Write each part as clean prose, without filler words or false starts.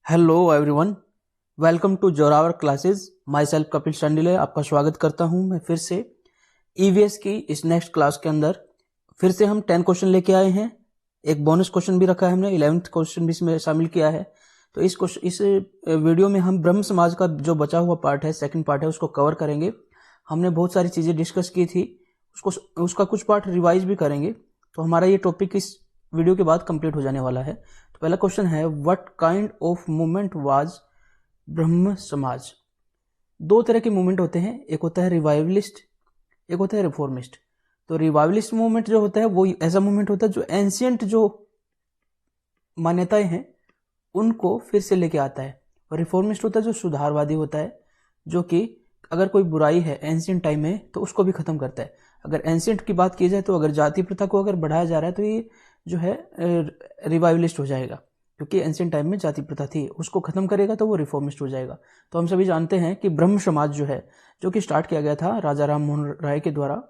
Hello everyone, welcome to Zorawar classes. Myself Kapil Shandilya आपका स्वागत करता हूं मैं फिर से ईवीएस की इस नेक्स्ट क्लास के अंदर। फिर से हम 10 क्वेश्चन लेके आए हैं। एक बोनस क्वेश्चन भी रखा है हमने, 11th क्वेश्चन भी इसमें शामिल किया है। तो इस वीडियो में हम ब्रह्म समाज का जो बचा हुआ पार्ट है, सेकंड पार्ट है, उसको कवर करेंगे। हमने बहुत सारी चीज़ें डिस्कस की थी, उसका कुछ पार्ट रिवाइज भी करेंगे। तो हमारा ये टॉपिक इस वीडियो के बाद कंप्लीट हो जाने वाला है। तो पहला क्वेश्चन है, what kind of movement was ब्रह्म समाज। दो तरह के मूवमेंट होते हैं, एक होता है रिवाइवलिस्ट, एक होता है रिफॉर्मिस्ट। तो रिवाइवलिस्ट मूवमेंट जो होता है वो ऐसा मूवमेंट होता है जो एंशियंट जो मान्यताएं हैं उनको फिर से लेके आता है। और रिफॉर्मिस्ट होता है जो सुधारवादी होता है, जो कि अगर कोई बुराई है एंशियंट टाइम में तो उसको भी खत्म करता है। अगर एंशियंट की बात की जाए तो अगर जाति प्रथा को अगर बढ़ाया जा रहा है तो ये जो है रिवाइवलिस्ट हो जाएगा, क्योंकि एंशियंट टाइम में जाति प्रथा थी, उसको खत्म करेगा तो वो रिफॉर्मिस्ट हो जाएगा। तो हम सभी जानते हैं कि ब्रह्म समाज जो है, जो कि स्टार्ट किया गया था राजा राम मोहन राय के द्वारा,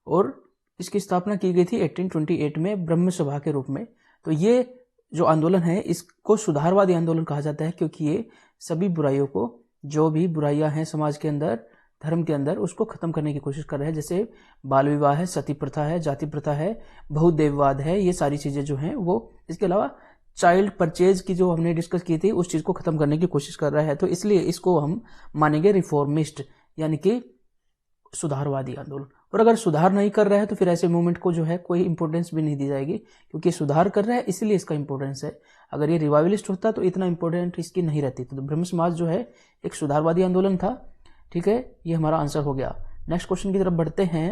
और इसकी स्थापना की गई थी 1828 में ब्रह्म सभा के रूप में। तो ये जो आंदोलन है इसको सुधारवादी आंदोलन कहा जाता है, क्योंकि ये सभी बुराइयों को, जो भी बुराइयां हैं समाज के अंदर, धर्म के अंदर, उसको खत्म करने की कोशिश कर रहे हैं। जैसे बाल विवाह है, सती प्रथा है, जाति प्रथा है, बहुदेववाद है, ये सारी चीजें जो हैं वो, इसके अलावा चाइल्ड परचेज की जो हमने डिस्कस की थी उस चीज को खत्म करने की कोशिश कर रहा है। तो इसलिए इसको हम मानेंगे रिफॉर्मिस्ट, यानी कि सुधारवादी आंदोलन। और अगर सुधार नहीं कर रहा है तो फिर ऐसे मूवमेंट को जो है कोई इंपोर्टेंस भी नहीं दी जाएगी, क्योंकि सुधार कर रहा है इसलिए इसका इंपोर्टेंस है। अगर ये रिवाइवलिस्ट होता तो इतना इंपोर्टेंट इसकी नहीं रहती। तो ब्रह्म समाज जो है एक सुधारवादी आंदोलन था। ठीक है, ये हमारा आंसर हो गया। नेक्स्ट क्वेश्चन की तरफ बढ़ते हैं।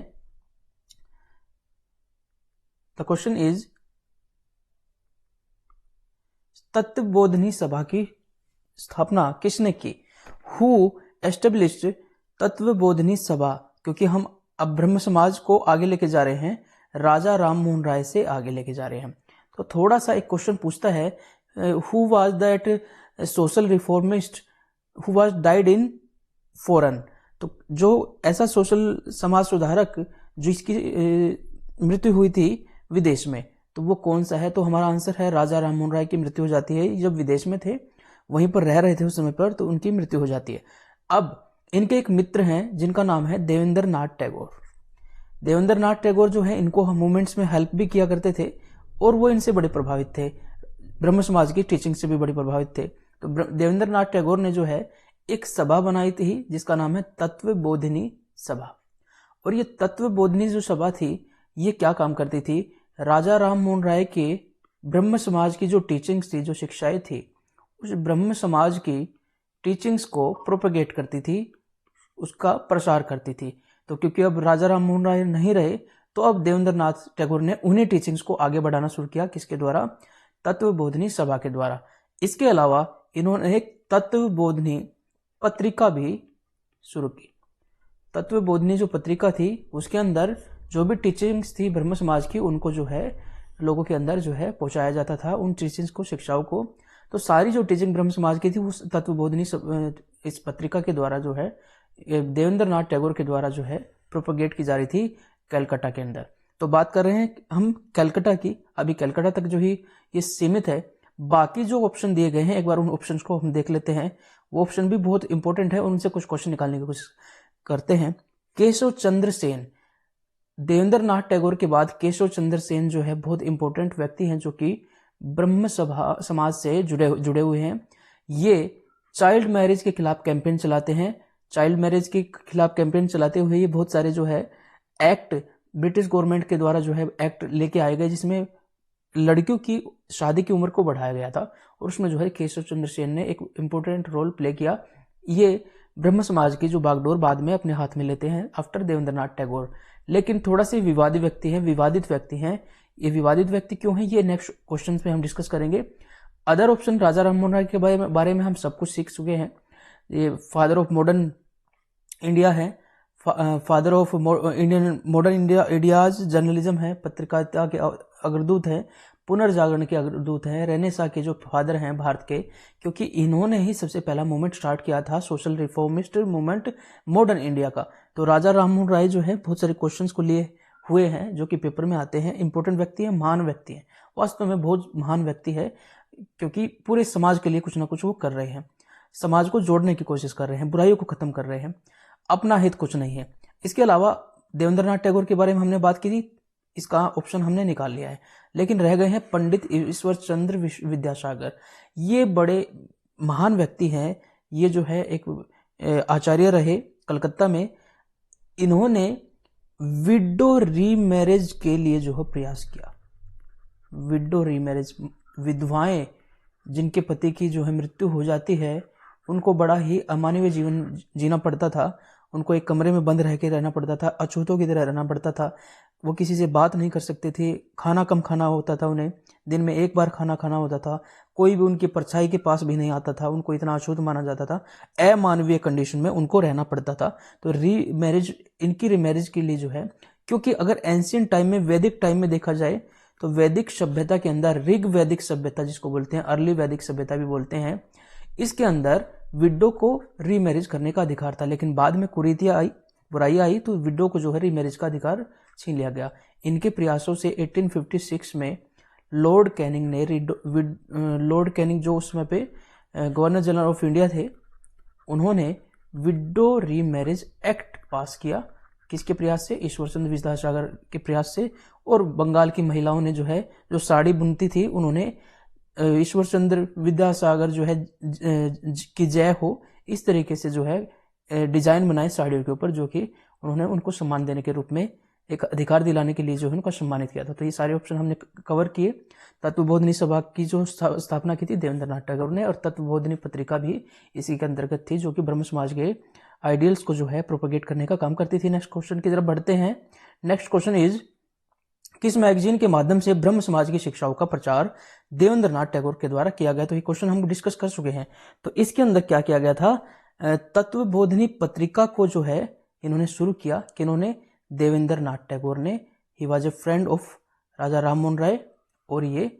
द क्वेश्चन इज, तत्वबोधिनी सभा की स्थापना किसने की? हु एस्टेब्लिश्ड तत्वबोधिनी सभा? क्योंकि हम अब ब्रह्म समाज को आगे लेके जा रहे हैं, राजा राम मोहन राय से आगे लेके जा रहे हैं। तो थोड़ा सा एक क्वेश्चन पूछता है, who was that social reformist who was died in foreign? तो जो ऐसा सोशल समाज सुधारक जिसकी मृत्यु हुई थी विदेश में, तो वो कौन सा है? तो हमारा आंसर है राजा राम मोहन राय की मृत्यु हो जाती है। जब विदेश में थे, वहीं पर रह रहे थे उस समय पर, तो उनकी मृत्यु हो जाती है। अब इनके एक मित्र हैं जिनका नाम है देवेंद्र नाथ टैगोर। देवेंद्र नाथ टैगोर जो है, इनको हम मूवमेंट्स में हेल्प भी किया करते थे, और वो इनसे बड़े प्रभावित थे, ब्रह्म समाज की टीचिंग से भी बड़े प्रभावित थे। तो देवेंद्र नाथ टैगोर ने जो है एक सभा बनाई थी जिसका नाम है तत्वबोधिनी सभा। और ये तत्वबोधिनी जो सभा थी, ये क्या काम करती थी? राजा राम मोहन राय के ब्रह्म समाज की जो टीचिंग्स थी, जो शिक्षाएं थी, उस ब्रह्म समाज की टीचिंग्स को प्रोपेगेट करती थी, उसका प्रसार करती थी। तो क्योंकि अब राजा राम मोहन राय नहीं रहे, तो अब देवेंद्र नाथ टैगोर ने उन्हीं टीचिंग्स को आगे बढ़ाना शुरू किया। किसके द्वारा? तत्वबोधिनी सभा के द्वारा। इसके अलावा इन्होंने एक तत्वबोधिनी पत्रिका भी शुरू की। तत्वबोधिनी जो पत्रिका थी, उसके अंदर जो भी टीचिंग्स थी ब्रह्म समाज की, उनको जो है लोगों के अंदर जो है पहुंचाया जाता था, उन टीचिंग्स को, शिक्षाओं को। तो सारी जो टीचिंग ब्रह्म समाज की थी वो तत्वबोधिनी इस पत्रिका के द्वारा जो है देवेंद्र नाथ टैगोर के द्वारा जो है प्रोपेगेट की जा रही थी कलकत्ता के अंदर। तो बात कर रहे हैं हम कलकत्ता की। अभी कलकत्ता तक जो ही ये सीमित है। बाकी जो ऑप्शन दिए गए हैं, एक बार उन ऑप्शंस को हम देख लेते हैं। वो ऑप्शन भी बहुत इंपॉर्टेंट है और उनसे कुछ क्वेश्चन निकालने की कोशिश करते हैं। केशव चंद्र सेन, देवेंद्र नाथ टैगोर के बाद केशव चंद्र सेन जो है बहुत इंपॉर्टेंट व्यक्ति हैं, जो कि ब्रह्म सभा समाज से जुड़े हुए हैं। ये चाइल्ड मैरिज के खिलाफ कैंपेन चलाते हैं। चाइल्ड मैरिज के खिलाफ कैंपेन चलाते हुए ये बहुत सारे जो है एक्ट, ब्रिटिश गवर्नमेंट के द्वारा जो है एक्ट लेके आए गए, जिसमें लड़कियों की शादी की उम्र को बढ़ाया गया था, और उसमें जो है केशव चंद्र सेन ने एक इंपॉर्टेंट रोल प्ले किया। ये ब्रह्म समाज की जो बागडोर बाद में अपने हाथ में लेते हैं आफ्टर देवेंद्र नाथ टैगोर। लेकिन थोड़ा से विवादित व्यक्ति हैं, ये विवादित व्यक्ति क्यों है, ये नेक्स्ट क्वेश्चन में हम डिस्कस करेंगे। अदर ऑप्शन, राजा राम मोहन राय के बारे में हम सब कुछ सीख चुके हैं। ये फादर ऑफ मॉडर्न इंडिया है, father of Indian modern India ideas journalism है, पत्रकारिता के अग्रदूत है, पुनर्जागरण के अग्रदूत हैं, रेनेसा के जो फादर हैं भारत के, क्योंकि इन्होंने ही सबसे पहला मूवमेंट स्टार्ट किया था, social reformist movement modern India का। तो राजा राम मोहन राय जो है बहुत सारे क्वेश्चंस को लिए हुए हैं जो कि पेपर में आते हैं। इंपॉर्टेंट व्यक्ति है, महान व्यक्ति है, वास्तव में बहुत महान व्यक्ति है। क्योंकि पूरे समाज के लिए कुछ ना कुछ वो कर रहे हैं, समाज को जोड़ने की कोशिश कर रहे हैं, बुराइयों को खत्म कर रहे हैं, अपना हित कुछ नहीं है। इसके अलावा देवेंद्रनाथ टैगोर के बारे में हमने बात की थी, इसका ऑप्शन हमने निकाल लिया है, लेकिन रह गए हैं पंडित ईश्वर चंद्र विद्यासागर। ये बड़े महान व्यक्ति हैं, ये जो है एक आचार्य रहे कलकत्ता में। इन्होंने विडो रीमैरिज के लिए जो है प्रयास किया। विडो रीमैरिज, विधवाएं जिनके पति की जो है मृत्यु हो जाती है, उनको बड़ा ही अमानवीय जीवन जीना पड़ता था, उनको एक कमरे में बंद रह के रहना पड़ता था, अछूतों की तरह रहना पड़ता था, वो किसी से बात नहीं कर सकते थे, खाना कम खाना होता था उन्हें, दिन में एक बार खाना खाना होता था, कोई भी उनकी परछाई के पास भी नहीं आता था, उनको इतना अछूत माना जाता था, अमानवीय कंडीशन में उनको रहना पड़ता था। तो रीमैरिज, इनकी रीमैरिज के लिए जो है, क्योंकि अगर एंशियंट टाइम में, वैदिक टाइम में देखा जाए तो वैदिक सभ्यता के अंदर, ऋग वैदिक सभ्यता जिसको बोलते हैं, अर्ली वैदिक सभ्यता भी बोलते हैं, इसके अंदर विडो को रीमैरिज करने का अधिकार था। लेकिन बाद में कुरीतियां आई, बुराई आई, तो विडो को जो है रीमैरिज का अधिकार छीन लिया गया। इनके प्रयासों से 1856 में लॉर्ड कैनिंग ने लॉर्ड कैनिंग जो उस समय पे गवर्नर जनरल ऑफ इंडिया थे, उन्होंने विडो रीमैरिज एक्ट पास किया। किसके प्रयास से? ईश्वर चंद्र विद्यासागर के प्रयास से। और बंगाल की महिलाओं ने जो है, जो साड़ी बुनती थी, उन्होंने ईश्वर चंद्र विद्यासागर जो है की जय हो, इस तरीके से जो है डिजाइन बनाए साड़ियों के ऊपर, जो कि उन्होंने उनको सम्मान देने के रूप में, एक अधिकार दिलाने के लिए जो है उनको सम्मानित किया था। तो ये सारे ऑप्शन हमने कवर किए। तत्वबोधिनी सभा की जो स्थापना की थी देवेंद्रनाथ टैगोर ने, और तत्वबोधिनी पत्रिका भी इसी के अंतर्गत थी, जो कि ब्रह्म समाज के आइडियल्स को जो है प्रोपेगेट करने का काम करती थी। नेक्स्ट क्वेश्चन की तरफ बढ़ते हैं। नेक्स्ट क्वेश्चन इज, किस मैगजीन के माध्यम से ब्रह्म समाज की शिक्षाओं का प्रचार देवेंद्रनाथ टैगोर के द्वारा किया गया? तो ये क्वेश्चन हम डिस्कस कर चुके हैं। तो इसके अंदर क्या किया गया था? तत्वबोधिनी पत्रिका को जो है इन्होंने शुरू किया, कि इन्होंने देवेंद्रनाथ टैगोर ने, he was a friend of Raja Ram Mohan Roy, और ये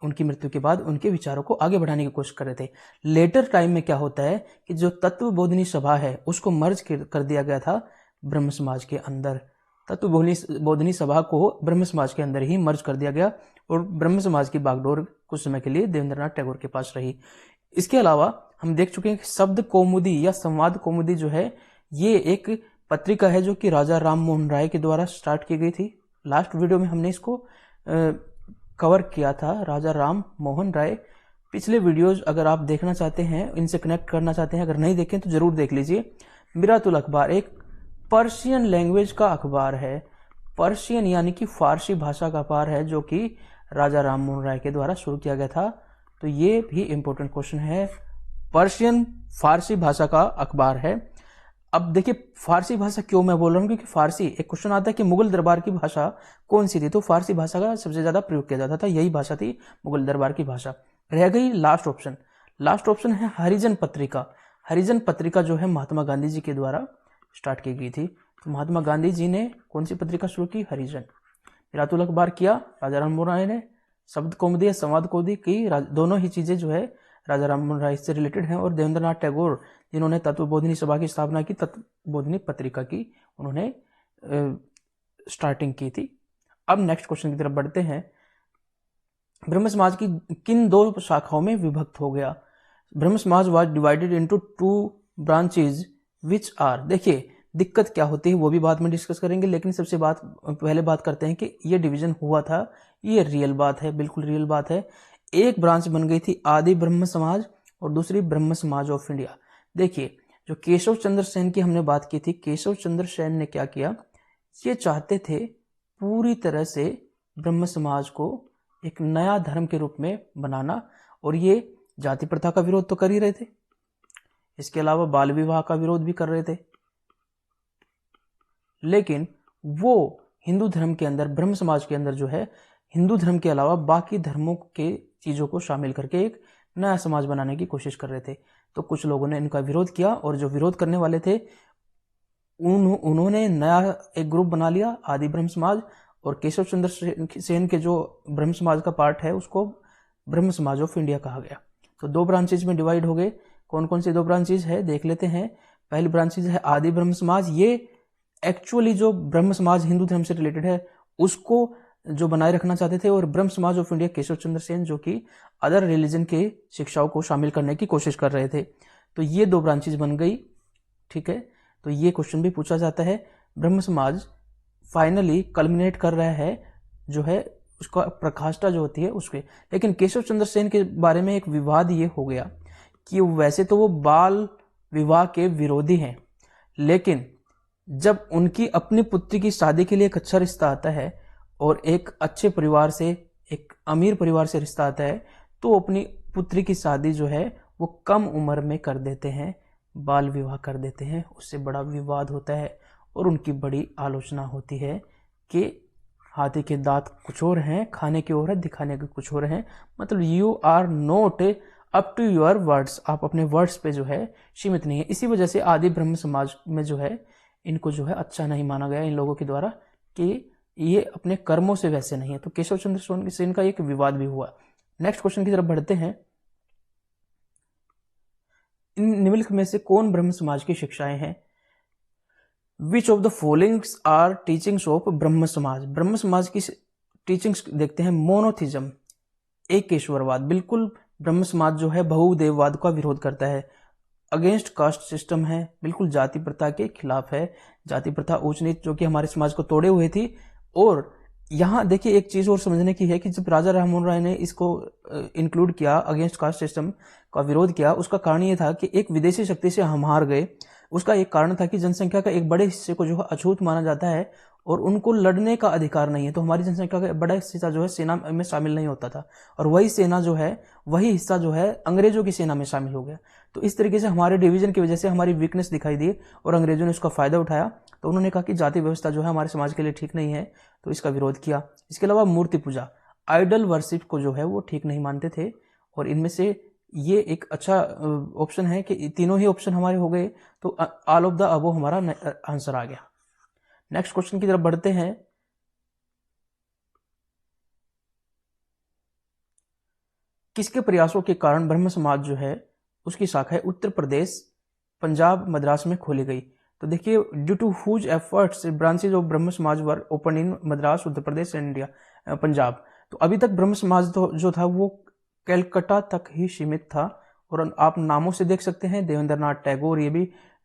उनकी मृत्यु के बाद उनके विचारों को आगे बढ़ाने की कोशिश कर रहे थे। लेटर टाइम में क्या होता है कि जो तत्वबोधिनी सभा है उसको मर्ज कर दिया गया था ब्रह्म समाज के अंदर। तत्वबोधिनी सभा को ब्रह्म समाज के अंदर ही मर्ज कर दिया गया, और ब्रह्म समाज की बागडोर कुछ समय के लिए देवेंद्रनाथ टैगोर के पास रही। इसके अलावा हम देख चुके हैं कि शब्द कौमुदी या संवाद कौमुदी जो है, ये एक पत्रिका है जो कि राजा राम मोहन राय के द्वारा स्टार्ट की गई थी। लास्ट वीडियो में हमने इसको कवर किया था, राजा राम मोहन राय। पिछले वीडियोज अगर आप देखना चाहते हैं, इनसे कनेक्ट करना चाहते हैं, अगर नहीं देखें तो जरूर देख लीजिए। मिरातुल अखबार एक पर्शियन लैंग्वेज का अखबार है, पर्शियन यानी कि फारसी भाषा का अखबार है, जो कि राजा राम मोहन राय के द्वारा शुरू किया गया था। तो ये भी इंपॉर्टेंट क्वेश्चन है। पर्शियन फारसी भाषा का अखबार है। अब देखिए फारसी भाषा क्यों मैं बोल रहा हूँ, क्योंकि फारसी, एक क्वेश्चन आता है कि मुगल दरबार की भाषा कौन सी थी, तो फारसी भाषा का सबसे ज्यादा प्रयोग किया जाता था, यही भाषा थी मुगल दरबार की भाषा। रह गई लास्ट ऑप्शन। लास्ट ऑप्शन है हरिजन पत्रिका। हरिजन पत्रिका जो है महात्मा गांधी जी के द्वारा स्टार्ट की गई थी। तो महात्मा गांधी जी ने कौन सी पत्रिका शुरू की? हरिजन। मिरातुल अखबार किया राजा राम मोहन राय ने। शब्द कौमुदी या संवाद कौमुदी की, दोनों ही चीजें जो है राजा राम मोहन राय से रिलेटेड हैं। और देवेंद्रनाथ टैगोर जिन्होंने तत्वबोधिनी सभा की स्थापना की, तत्वबोधिनी पत्रिका की उन्होंने स्टार्टिंग की थी। अब नेक्स्ट क्वेश्चन की तरफ बढ़ते हैं। ब्रह्म समाज की किन दो शाखाओं में विभक्त हो गया? Brahmo Samaj was divided into 2 branches which are. देखिए दिक्कत क्या होती है वो भी बाद में डिस्कस करेंगे, लेकिन सबसे पहले बात करते हैं कि ये डिवीजन हुआ था, ये रियल बात है, बिल्कुल रियल बात है। एक ब्रांच बन गई थी आदि ब्रह्म समाज, और दूसरी ब्रह्म समाज ऑफ इंडिया। देखिए जो केशव चंद्र सेन की हमने बात की थी, केशव चंद्र सेन ने क्या किया, ये चाहते थे पूरी तरह से ब्रह्म समाज को एक नया धर्म के रूप में बनाना, और ये जाति प्रथा का विरोध तो कर ही रहे थे, इसके अलावा बाल विवाह का विरोध भी कर रहे थे। लेकिन वो हिंदू धर्म के अंदर, ब्रह्म समाज के अंदर जो है, हिंदू धर्म के अलावा बाकी धर्मों के चीजों को शामिल करके एक नया समाज बनाने की कोशिश कर रहे थे। तो कुछ लोगों ने इनका विरोध किया, और जो विरोध करने वाले थे उन्होंने नया एक ग्रुप बना लिया, आदि ब्रह्म समाज, और केशव चंद्र सेन के जो ब्रह्म समाज का पार्ट है उसको ब्रह्म समाज ऑफ इंडिया कहा गया। तो 2 ब्रांचेज में डिवाइड हो गए। कौन कौन से 2 ब्रांचेज है देख लेते हैं। पहली ब्रांचेज है आदि ब्रह्म समाज। ये एक्चुअली जो ब्रह्म समाज हिंदू धर्म से रिलेटेड है उसको जो बनाए रखना चाहते थे, और ब्रह्म समाज ऑफ इंडिया केशव चंद्र सेन जो कि अदर रिलीजन के शिक्षाओं को शामिल करने की कोशिश कर रहे थे। तो ये दो ब्रांचेज बन गई, ठीक है। तो ये क्वेश्चन भी पूछा जाता है। ब्रह्म समाज फाइनली कल्मिनेट कर रहा है जो है उसका प्रकाष्ठा जो होती है उसके। लेकिन केशव चंद्र सेन के बारे में एक विवाद ये हो गया कि वैसे तो वो बाल विवाह के विरोधी हैं, लेकिन जब उनकी अपनी पुत्री की शादी के लिए एक अच्छा रिश्ता आता है और एक अच्छे परिवार से, एक अमीर परिवार से रिश्ता आता है, तो अपनी पुत्री की शादी जो है वो कम उम्र में कर देते हैं, बाल विवाह कर देते हैं। उससे बड़ा विवाद होता है और उनकी बड़ी आलोचना होती है कि हाथी के दांत कुछ और हैं, खाने की ओर है, दिखाने के कुछ और हैं। मतलब you are not up to your words, आप अपने वर्ड्स पे जो है सीमित नहीं है। इसी वजह से आदि ब्रह्म समाज में जो है इनको जो है अच्छा नहीं माना गया इन लोगों के द्वारा कि ये अपने कर्मों से वैसे नहीं है। तो केशव चंद्र सेन का एक विवाद भी हुआ। नेक्स्ट क्वेश्चन की तरफ बढ़ते हैं। इन निम्नलिखित में से कौन ब्रह्म समाज की शिक्षाएं हैं? Which of the followings are teachings of Brahmo Samaj? ब्रह्म समाज की टीचिंग्स देखते हैं। मोनोथिज्म, एक ईश्वरवाद, बिल्कुल ब्रह्म समाज जो है बहुदेववाद का विरोध करता है। अगेंस्ट कास्ट सिस्टम है, बिल्कुल जाति प्रथा के खिलाफ है, जाति प्रथा ऊंच नीच जो कि हमारे समाज को तोड़े हुए थी। और यहाँ देखिए एक चीज और समझने की है कि जब राजा राममोहन राय ने इसको इंक्लूड किया, अगेंस्ट कास्ट सिस्टम का विरोध किया, उसका कारण ये था कि एक विदेशी शक्ति से हम हार गए। उसका एक कारण था कि जनसंख्या का एक बड़े हिस्से को जो है अछूत माना जाता है और उनको लड़ने का अधिकार नहीं है। तो हमारी जनसंख्या का बड़ा हिस्सा जो है सेना में शामिल नहीं होता था, और वही सेना जो है, वही हिस्सा जो है अंग्रेजों की सेना में शामिल हो गया। तो इस तरीके से हमारे डिवीजन की वजह से हमारी वीकनेस दिखाई दी और अंग्रेजों ने उसका फायदा उठाया। तो उन्होंने कहा कि जाति व्यवस्था जो है हमारे समाज के लिए ठीक नहीं है, तो इसका विरोध किया। इसके अलावा मूर्ति पूजा, आइडल वर्शिप को जो है वो ठीक नहीं मानते थे। और इनमें से ये एक अच्छा ऑप्शन है कि तीनों ही ऑप्शन हमारे हो गए, तो ऑल ऑफ द अबो हमारा आंसर आ गया। नेक्स्ट क्वेश्चन की तरफ बढ़ते हैं। किसके प्रयासों के कारण ब्रह्म समाज जो है उसकी शाखा उत्तर प्रदेश, पंजाब, मद्रास में खोली गई? तो देखिए, due to whose efforts branches of Brahmo Samaj were open in Madras, Uttar Pradesh and India, Punjab. तो अभी तक ब्रह्म समाज जो था वो कलकत्ता तक ही सीमित था। और आप नामों से देख सकते हैं, देवेंद्रनाथ टैगोर, ये भी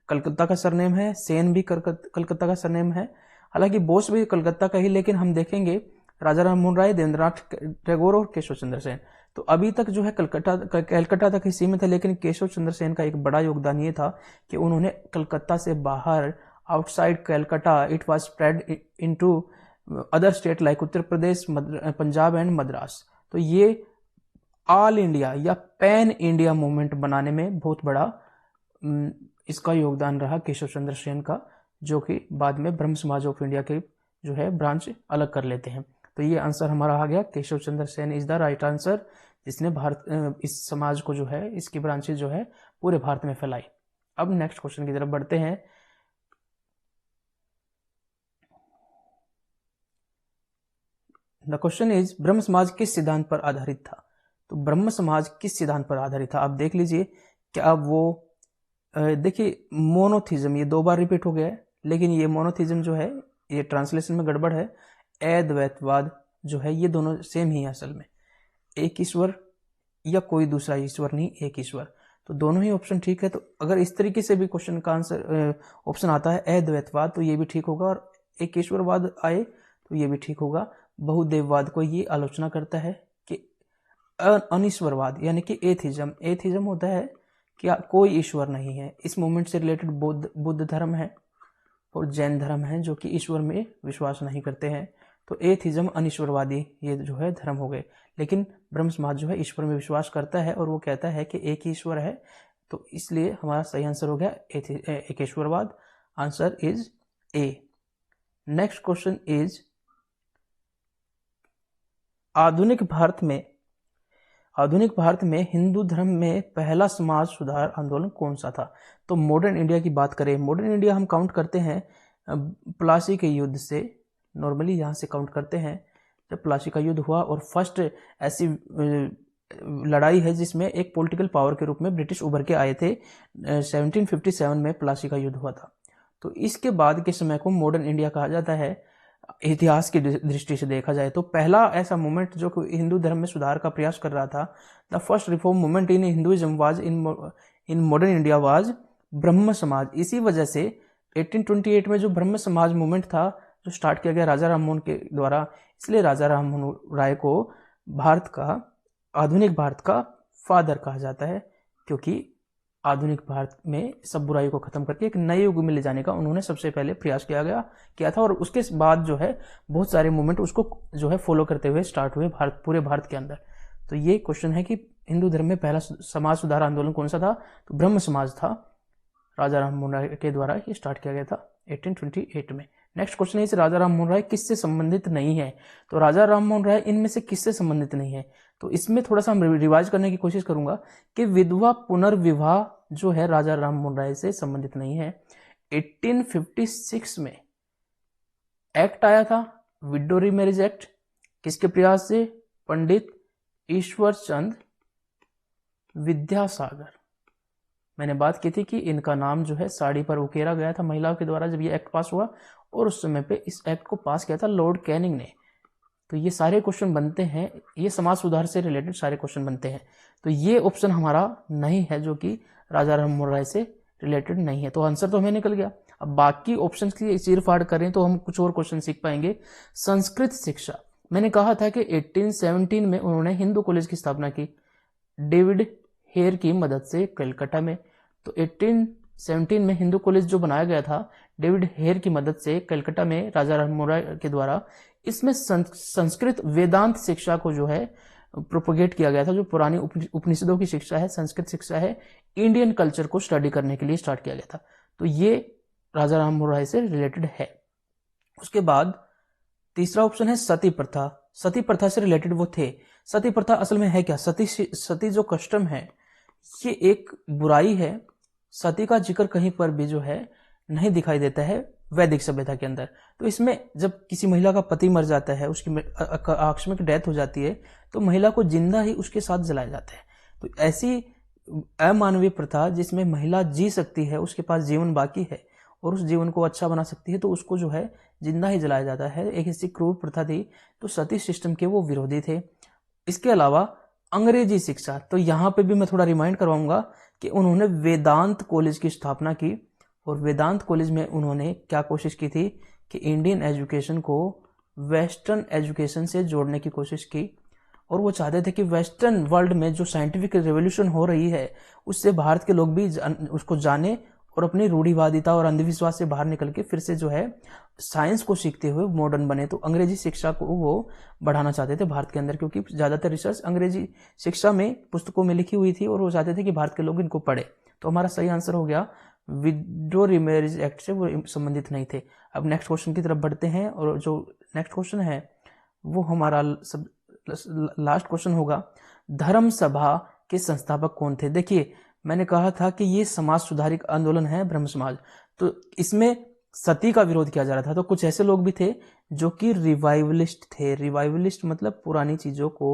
कलकत्ता का सरनेम है, सेन भी कलकत्ता का सरनेम है, हालांकि बोस भी कलकत्ता का ही। लेकिन हम देखेंगे राजा राममोहन राय, देवेंद्रनाथ टैगोर और केशव चंद्र सेन, तो अभी तक जो है कलकत्ता तक ही सीमित है। लेकिन केशव चंद्र सेन का एक बड़ा योगदान ये था कि उन्होंने कलकत्ता से बाहर, outside Calcutta, it was spread into other state like Uttar Pradesh, Punjab and Madras. तो ये ऑल इंडिया या पैन इंडिया मूवमेंट बनाने में बहुत बड़ा इसका योगदान रहा केशव चंद्र सेन का, जो कि बाद में ब्रह्म समाज ऑफ इंडिया के जो है ब्रांच अलग कर लेते हैं। तो ये आंसर हमारा आ गया, Keshab Chandra Sen is the right answer, जिसने भारत इस समाज को जो है, इसकी ब्रांचेज जो है पूरे भारत में फैलाई। अब नेक्स्ट क्वेश्चन की तरफ बढ़ते हैं। द क्वेश्चन इज ब्रह्म समाज किस सिद्धांत पर आधारित था? तो ब्रह्म समाज किस सिद्धांत पर आधारित था? आप देख लीजिए कि अब वो देखिए मोनोथिज्म, ये दो बार रिपीट हो गया है, लेकिन ये मोनोथिज्म जो है ये ट्रांसलेशन में गड़बड़ है। अद्वैतवाद जो है ये दोनों सेम ही है असल में, एक ईश्वर या कोई दूसरा ईश्वर नहीं, एक ईश्वर। तो दोनों ही ऑप्शन ठीक है। तो अगर इस तरीके से भी क्वेश्चन का आंसर ऑप्शन आता है अद्वैतवाद, तो ये भी ठीक होगा, और एक ईश्वरवाद आए तो ये भी ठीक होगा। बहुदेववाद को ये आलोचना करता है कि अनिश्वरवाद यानी कि एथिज्म होता है कि कोई ईश्वर नहीं है। इस मूवमेंट से रिलेटेड बुद्ध धर्म है और जैन धर्म है जो कि ईश्वर में विश्वास नहीं करते हैं। तो एथिज्म, अनिश्वरवादी, ये जो है धर्म हो गए। लेकिन ब्रह्म समाज जो है ईश्वर में विश्वास करता है और वो कहता है कि एक ही ईश्वर है। तो इसलिए हमारा सही आंसर हो गया एक ईश्वरवाद। Answer is A. Next question is आधुनिक भारत में हिंदू धर्म में पहला समाज सुधार आंदोलन कौन सा था? तो मॉडर्न इंडिया की बात करें, मॉडर्न इंडिया हम काउंट करते हैं प्लासी के युद्ध से, नॉर्मली यहाँ से काउंट करते हैं जब प्लासी का युद्ध हुआ। और फर्स्ट ऐसी लड़ाई है जिसमें एक पॉलिटिकल पावर के रूप में ब्रिटिश उभर के आए थे, 1757 में प्लासी का युद्ध हुआ था। तो इसके बाद के समय को मॉडर्न इंडिया कहा जाता है। इतिहास की दृष्टि से देखा जाए तो पहला ऐसा मूवमेंट जो हिंदू धर्म में सुधार का प्रयास कर रहा था, the first reform movement in Hinduism was in modern India was ब्रह्म समाज। इसी वजह से 1828 में जो ब्रह्म समाज मूवमेंट था जो स्टार्ट किया गया राजा राममोहन के द्वारा, इसलिए राजा राममोहन राय को भारत का, आधुनिक भारत का फादर कहा जाता है, क्योंकि आधुनिक भारत में सब बुराई को खत्म करके एक नए युग में ले जाने का उन्होंने सबसे पहले प्रयास किया था। और उसके बाद जो है बहुत सारे मूवमेंट उसको जो है फॉलो करते हुए स्टार्ट हुए पूरे भारत के अंदर। तो ये क्वेश्चन है कि हिंदू धर्म में पहला समाज सुधार आंदोलन कौन सा था, तो ब्रह्म समाज था, राजा राममोहन राय के द्वारा ये स्टार्ट किया गया था 1828 में। नेक्स्ट क्वेश्चन है इस राजा राममोहन राय किससे संबंधित नहीं है, तो राजा राममोहन राय इनमें से किससे संबंधित नहीं है, तो इसमें थोड़ा सा रिवाइज करने की कोशिश करूंगा कि विधवा पुनर्विवाह जो है राजा राममोहन राय से संबंधित नहीं है। 1856 में एक्ट आया था, विडो रीमैरिज एक्ट, किसके प्रयास से, पंडित ईश्वर चंद विद्यासागर। मैंने बात की थी कि इनका नाम जो है साड़ी पर उकेरा गया था महिलाओं के द्वारा जब ये एक्ट पास हुआ, और उस समय पे इस एक्ट को पास किया था लॉर्ड कैनिंग ने। तो ये सारे क्वेश्चन बनते हैं, ये समाज सुधार से रिलेटेड सारे क्वेश्चन बनते हैं। तो ये ऑप्शन हमारा नहीं है जो कि राजा राममोहन राय से रिलेटेड नहीं है, तो आंसर तो हमें निकल गया। अब बाकी ऑप्शंस की चीरफाड़ करें तो हम कुछ और क्वेश्चन सीख पाएंगे। संस्कृत शिक्षा, मैंने कहा था कि 1817 में उन्होंने हिंदू कॉलेज की स्थापना की डेविड हेयर की मदद से कलकत्ता में। तो 1817 में हिंदू कॉलेज जो बनाया गया था डेविड हेयर की मदद से कलकत्ता में राजा राममोहन राय के द्वारा, इसमें संस्कृत वेदांत शिक्षा को जो है प्रोपोगेट किया गया था, जो पुरानी उपनिषदों की शिक्षा है, संस्कृत शिक्षा है, इंडियन कल्चर को स्टडी करने के लिए स्टार्ट किया गया था। तो ये राजा राममोहन राय से रिलेटेड है। उसके बाद तीसरा ऑप्शन है सती प्रथा। सती प्रथा से रिलेटेड वो थे। सती प्रथा असल में है क्या, सती जो कस्टम है ये एक बुराई है। सती का जिक्र कहीं पर भी जो है नहीं दिखाई देता है वैदिक सभ्यता के अंदर। तो इसमें जब किसी महिला का पति मर जाता है, उसकी आकस्मिक डेथ हो जाती है, तो महिला को जिंदा ही उसके साथ जलाया जाता है। तो ऐसी अमानवीय प्रथा जिसमें महिला जी सकती है, उसके पास जीवन बाकी है और उस जीवन को अच्छा बना सकती है, तो उसको जो है जिंदा ही जलाया जाता है। एक ऐसी क्रूर प्रथा थी। तो सती सिस्टम के वो विरोधी थे। इसके अलावा अंग्रेजी शिक्षा, तो यहाँ पे भी मैं थोड़ा रिमाइंड करवाऊंगा कि उन्होंने वेदांत कॉलेज की स्थापना की, और वेदांत कॉलेज में उन्होंने क्या कोशिश की थी कि इंडियन एजुकेशन को वेस्टर्न एजुकेशन से जोड़ने की कोशिश की, और वो चाहते थे कि वेस्टर्न वर्ल्ड में जो साइंटिफिक रेवोल्यूशन हो रही है उससे भारत के लोग भी उसको जाने और अपनी रूढ़िवादिता और अंधविश्वास से बाहर निकल के फिर से जो है साइंस को सीखते हुए मॉडर्न बने। तो अंग्रेजी शिक्षा को वो बढ़ाना चाहते थे भारत के अंदर, क्योंकि ज्यादातर रिसर्च अंग्रेजी शिक्षा में पुस्तकों में लिखी हुई थी और वो चाहते थे कि भारत के लोग इनको पढ़े। तो हमारा सही आंसर हो गया विडो रीमैरिज एक्ट से वो संबंधित नहीं थे। अब नेक्स्ट क्वेश्चन की तरफ बढ़ते हैं, और जो नेक्स्ट क्वेश्चन है वो हमारा लास्ट क्वेश्चन होगा, धर्म सभा के संस्थापक कौन थे। देखिए मैंने कहा था कि ये समाज सुधारिक आंदोलन है ब्रह्म समाज, तो इसमें सती का विरोध किया जा रहा था। तो कुछ ऐसे लोग भी थे जो कि रिवाइवलिस्ट थे। रिवाइवलिस्ट मतलब पुरानी चीजों को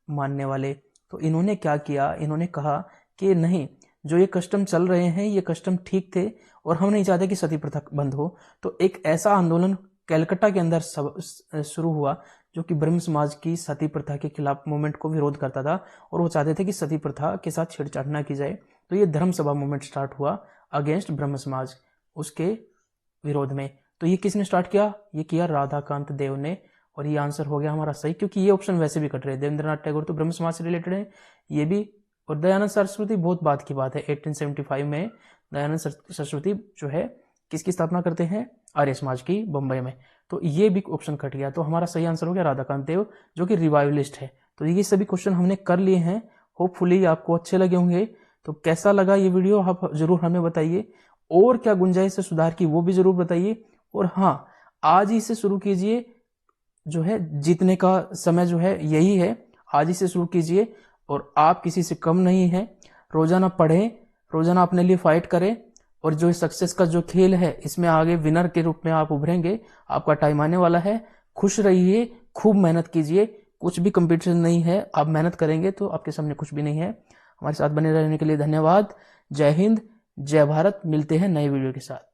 मानने वाले। तो इन्होंने क्या किया, इन्होंने कहा कि नहीं, जो ये कस्टम चल रहे हैं ये कस्टम ठीक थे और हम नहीं चाहते कि सती प्रथा बंद हो। तो एक ऐसा आंदोलन कलकत्ता के अंदर शुरू हुआ जो कि ब्रह्म समाज की सती प्रथा के खिलाफ मूवमेंट को विरोध करता था, और वो चाहते थे कि सती प्रथा के साथ छेड़छाड़ ना की जाए। तो ये धर्म सभा मूवमेंट स्टार्ट हुआ अगेंस्ट ब्रह्म समाज, उसके विरोध में। तो ये किसने स्टार्ट किया, ये किया राधाकांत देव ने, और ये आंसर हो गया हमारा सही, क्योंकि ये ऑप्शन वैसे भी कट रहे हैं। देवेंद्रनाथ टैगोर तो ब्रह्म समाज से रिलेटेड है, ये भी, और दयानंद सरस्वती बहुत बात की बात है। 1875 में दयानंद सरस्वती जो है किसकी स्थापना करते हैं, आर्य समाज की, बंबई में। तो ये भी ऑप्शन कट गया। तो हमारा सही आंसर हो गया राधाकांत देव, जो कि रिवाइवलिस्ट है। तो ये सभी क्वेश्चन हमने कर लिए हैं। होपफुली आपको अच्छे लगे होंगे। तो कैसा लगा ये वीडियो आप जरूर हमें बताइए, और क्या गुंजाइश है सुधार की वो भी जरूर बताइए। और हाँ, आज ही से शुरू कीजिए, जो है जीतने का समय जो है यही है, आज ही से शुरू कीजिए। और आप किसी से कम नहीं है, रोजाना पढ़ें, रोजाना अपने लिए फाइट करें, और जो सक्सेस का जो खेल है इसमें आगे विनर के रूप में आप उभरेंगे। आपका टाइम आने वाला है। खुश रहिए, खूब मेहनत कीजिए, कुछ भी कंपटीशन नहीं है, आप मेहनत करेंगे तो आपके सामने कुछ भी नहीं है। हमारे साथ बने रहने के लिए धन्यवाद। जय हिंद, जय भारत। मिलते हैं नए वीडियो के साथ।